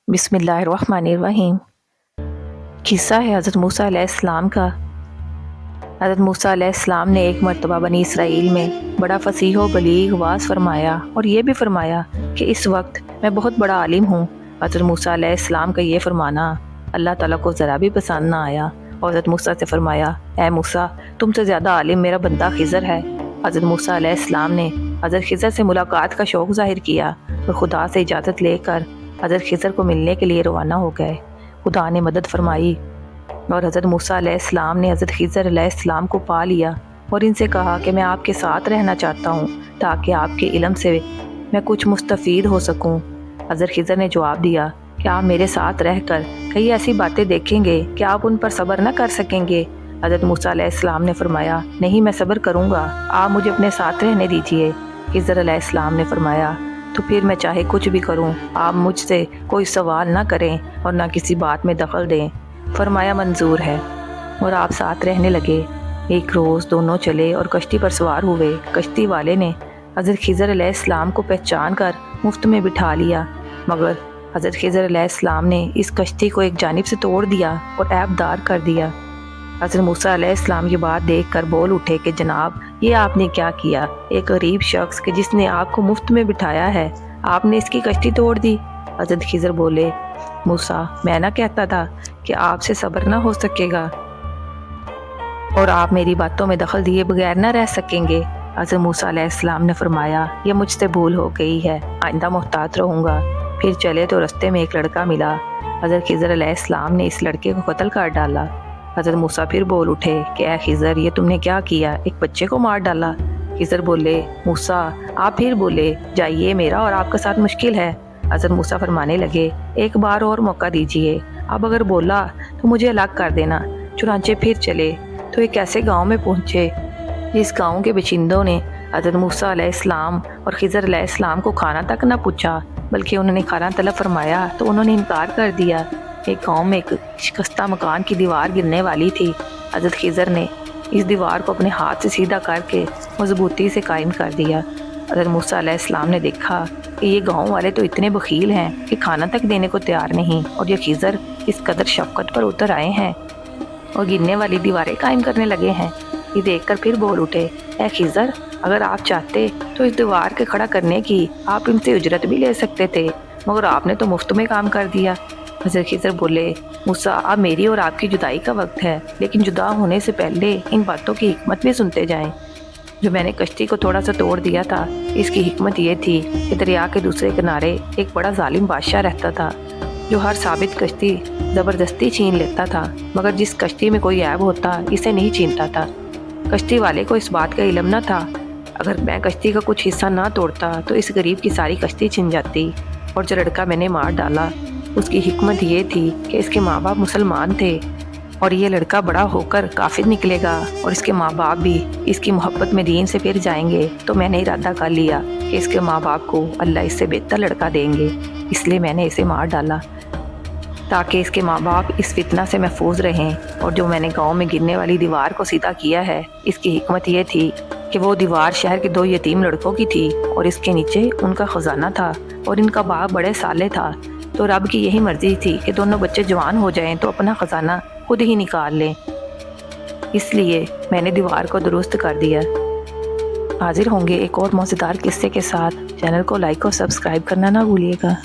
बिस्मिल्लाहिर्रहमानिर्रहीम। किस्सा है हज़रत मूसा अलैहिस्सलाम का। हज़रत मूसा अलैहिस्सलाम ने एक मरतबा बनी इसराइल में बड़ा फसीह व बलीग वाज़ फरमाया और ये भी फरमाया कि इस वक्त मैं बहुत बड़ा आलिम हूँ। हज़रत मूसा अलैहिस्सलाम का ये फरमाना अल्लाह ताला को ज़रा भी पसंद ना आया और हज़रत मूसा से फरमाया, ऐ मूसा, तुमसे ज़्यादा आलिम मेरा बंदा खिज़र है। हज़रत मूसा अलैहिस्सलाम ने हज़रत खिज़र से मुलाकात का शौक़ ज़ाहिर किया और खुदा से इजाज़त लेकर हज़रत खिज़र को मिलने के लिए रवाना हो गए। खुदा ने मदद फरमाई और हज़रत मूसा अलैहिस्सलाम ने हज़रत खिज़र अलैहिस्सलाम को पा लिया और इनसे कहा कि मैं आपके साथ रहना चाहता हूँ ताकि आपके इल्म से मैं कुछ मुस्तफ़ीद हो सकूँ। हज़रत खिज़र ने जवाब दिया कि आप मेरे साथ रहकर कई ऐसी बातें देखेंगे कि आप उन पर सब्र न कर सकेंगे। हज़रत मूसा अलैहिस्सलाम ने फरमाया, नहीं, मैं सब्र करूँगा, आप मुझे अपने साथ रहने दीजिए। खिज़र अलैहिस्सलाम ने फरमाया, तो फिर मैं चाहे कुछ भी करूं, आप मुझसे कोई सवाल ना करें और ना किसी बात में दखल दें। फरमाया, मंजूर है। और आप साथ रहने लगे। एक रोज़ दोनों चले और कश्ती पर सवार हुए। कश्ती वाले ने हज़रत खिज़र अलैहिस्सलाम को पहचान कर मुफ्त में बिठा लिया, मगर हज़रत खिज़र अलैहिस्सलाम ने इस कश्ती को एक जानिब से तोड़ दिया और ऐबदार कर दिया। हज़रत मूसा अलैहिस्सलाम ये बात देखकर बोल उठे कि जनाब, ये आपने क्या किया? एक गरीब शख्स के जिसने आपको मुफ्त में बिठाया है, आपने इसकी कश्ती तोड़ दी। हज़रत खिज़र बोले, मूसा, मैं ना कहता था कि आपसे सब्र ना हो सकेगा और आप मेरी बातों में दखल दिए बगैर ना रह सकेंगे। हज़रत मूसा अलैहिस्सलाम ने फरमाया, यह मुझसे भूल हो गई है, आइंदा मोहतात रहूँगा। फिर चले तो रास्ते में एक लड़का मिला। हज़रत खिज़र अलैहिस्सलाम ने इस लड़के को कत्ल कर डाला। हज़रत मूसा फिर बोल उठे कि ऐ खिज़र, ये तुमने क्या किया? एक बच्चे को मार डाला। खिज़र बोले, मूसा, आप फिर बोले, जाइए, मेरा और आपका साथ मुश्किल है। हज़रत मूसा फरमाने लगे, एक बार और मौका दीजिए, अब अगर बोला तो मुझे अलग कर देना। चुनांचे फिर चले तो एक ऐसे गाँव में पहुँचे जिस गाँव के बाशिंदों ने हज़रत मूसा अलैहिस्सलाम और खिज़र अलैहिस्सलाम को खाना तक न पूछा, बल्कि उन्होंने खाना तलब फरमाया तो उन्होंने इनकार कर दिया। एक गांव में एक शिकस्ता मकान की दीवार गिरने वाली थी। हज़रत खिज़र ने इस दीवार को अपने हाथ से सीधा करके मजबूती से कायम कर दिया। हज़रत मूसा अलैहिस्सलाम ने देखा कि ये गांव वाले तो इतने बखील हैं कि खाना तक देने को तैयार नहीं, और ये खिज़र इस कदर शफ़क़त पर उतर आए हैं और गिरने वाली दीवारें कायम करने लगे हैं। ये देखकर फिर बोल उठे, ऐ खिज़र, अगर आप चाहते तो इस दीवार के खड़ा करने की आप इनसे उजरत भी ले सकते थे, मगर आपने तो मुफ्त में काम कर दिया। हज़रत खिज़र बोले, मूसा, अब मेरी और आपकी जुदाई का वक्त है, लेकिन जुदा होने से पहले इन बातों की हिकमत भी सुनते जाएं। जो मैंने कश्ती को थोड़ा सा तोड़ दिया था, इसकी हिकमत ये थी कि दरिया के दूसरे किनारे एक बड़ा जालिम बादशाह रहता था, जो हर साबित कश्ती ज़बरदस्ती छीन लेता था, मगर जिस कश्ती में कोई ऐब होता इसे नहीं छीनता था। कश्ती वाले को इस बात का इल्म न था, अगर मैं कश्ती का कुछ हिस्सा ना तोड़ता तो इस गरीब की सारी कश्ती छिन जाती। और जो लड़का मैंने मार डाला, उसकी हिकमत ये थी कि इसके माँ बाप मुसलमान थे और ये लड़का बड़ा होकर काफिर निकलेगा और इसके माँ बाप भी इसकी मोहब्बत में दीन से फिर जाएंगे। तो मैंने इरादा कर लिया कि इसके माँ बाप को अल्लाह इससे बेहतर लड़का देंगे, इसलिए मैंने इसे मार डाला ताकि इसके माँ बाप इस फितना से महफूज रहें। और जो मैंने गाँव में गिरने वाली दीवार को सीधा किया है, इसकी हिकमत ये थी कि वो दीवार शहर के 2 यतीम लड़कों की थी और इसके नीचे उनका खजाना था और इनका बाप बड़े साले था। तो रब की यही मर्जी थी कि दोनों बच्चे जवान हो जाएं तो अपना खजाना खुद ही निकाल लें, इसलिए मैंने दीवार को दुरुस्त कर दिया। हाजिर होंगे एक और मज़ेदार किस्से के साथ। चैनल को लाइक और सब्सक्राइब करना ना भूलिएगा।